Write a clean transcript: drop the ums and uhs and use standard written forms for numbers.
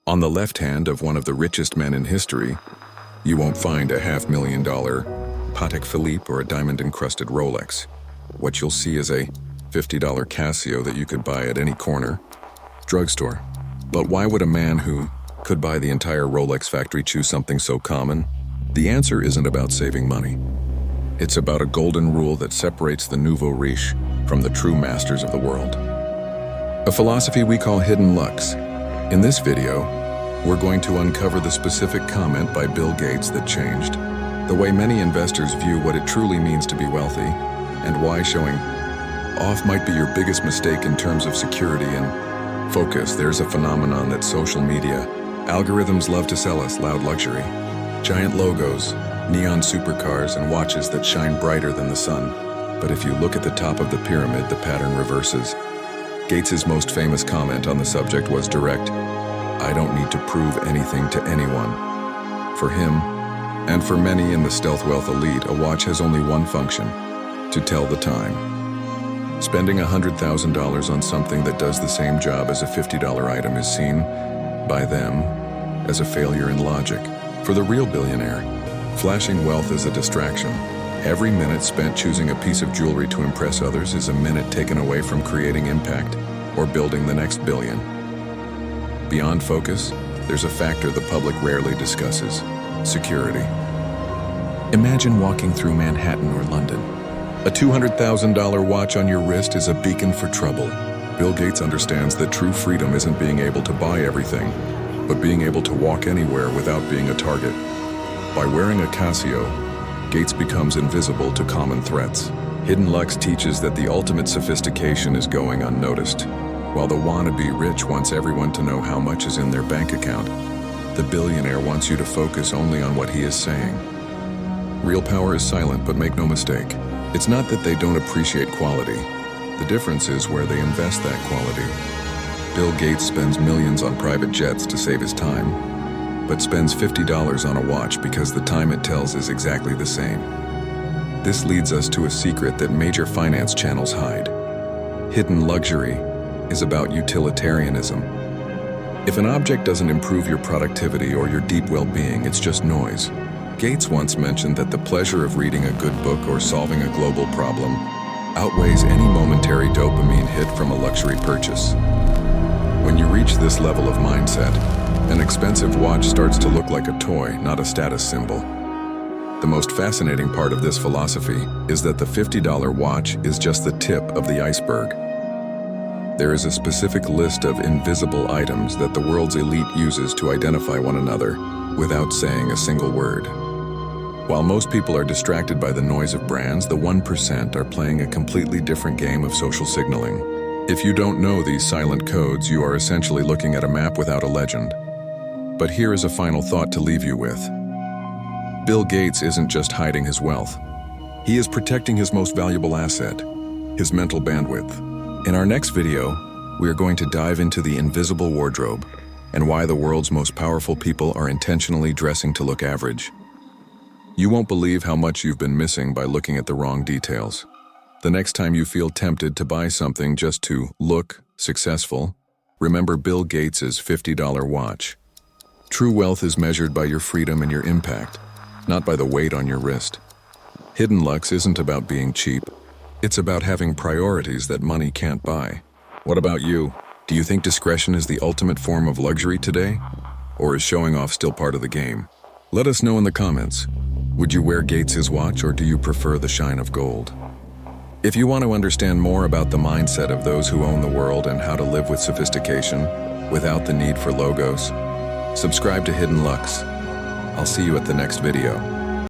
On the left hand of one of the richest men in history, you won't find a $500,000 Patek Philippe or a diamond-encrusted Rolex. What you'll see is a $50 Casio that you could buy at any corner drugstore. But why would a man who could buy the entire Rolex factory choose something so common? The answer isn't about saving money. It's about a golden rule that separates the nouveau riche from the true masters of the world. A philosophy we call hidden Luxe. In this video, we're going to uncover the specific comment by Bill Gates that changed the way many investors view what it truly means to be wealthy, and why showing off might be your biggest mistake in terms of security and focus. There's a phenomenon that social media algorithms love to sell us: loud luxury, giant logos, neon supercars, and watches that shine brighter than the sun. But if you look at the top of the pyramid, the pattern reverses. Gates's most famous comment on the subject was direct: "I don't need to prove anything to anyone." For him, and for many in the stealth wealth elite, a watch has only one function: to tell the time. Spending $100,000 on something that does the same job as a $50 item is seen by them as a failure in logic. For the real billionaire, flashing wealth is a distraction. Every minute spent choosing a piece of jewelry to impress others is a minute taken away from creating impact or building the next billion. Beyond focus, there's a factor the public rarely discusses: security. Imagine walking through Manhattan or London. A $200,000 watch on your wrist is a beacon for trouble. Bill Gates understands that true freedom isn't being able to buy everything, but being able to walk anywhere without being a target. By wearing a Casio, Gates becomes invisible to common threats. Hidden Luxe teaches that the ultimate sophistication is going unnoticed. While the wannabe rich wants everyone to know how much is in their bank account, the billionaire wants you to focus only on what he is saying. Real power is silent, but make no mistake, it's not that they don't appreciate quality. The difference is where they invest that quality. Bill Gates spends millions on private jets to save his time, but spends $50 on a watch because the time it tells is exactly the same. This leads us to a secret that major finance channels hide. Hidden luxury is about utilitarianism. If an object doesn't improve your productivity or your deep well-being, it's just noise. Gates once mentioned that the pleasure of reading a good book or solving a global problem outweighs any momentary dopamine hit from a luxury purchase. When you reach this level of mindset, an expensive watch starts to look like a toy, not a status symbol. The most fascinating part of this philosophy is that the $50 watch is just the tip of the iceberg. There is a specific list of invisible items that the world's elite uses to identify one another without saying a single word. While most people are distracted by the noise of brands, the 1% are playing a completely different game of social signaling. If you don't know these silent codes, you are essentially looking at a map without a legend. But here is a final thought to leave you with. Bill Gates isn't just hiding his wealth. He is protecting his most valuable asset, his mental bandwidth. In our next video, we are going to dive into the invisible wardrobe and why the world's most powerful people are intentionally dressing to look average. You won't believe how much you've been missing by looking at the wrong details. The next time you feel tempted to buy something just to look successful, remember Bill Gates's $50 watch. True wealth is measured by your freedom and your impact, not by the weight on your wrist. Hidden Luxe isn't about being cheap. It's about having priorities that money can't buy. What about you? Do you think discretion is the ultimate form of luxury today? Or is showing off still part of the game? Let us know in the comments. Would you wear Gates's watch, or do you prefer the shine of gold? If you want to understand more about the mindset of those who own the world and how to live with sophistication without the need for logos, subscribe to Hidden Luxe. I'll see you at the next video.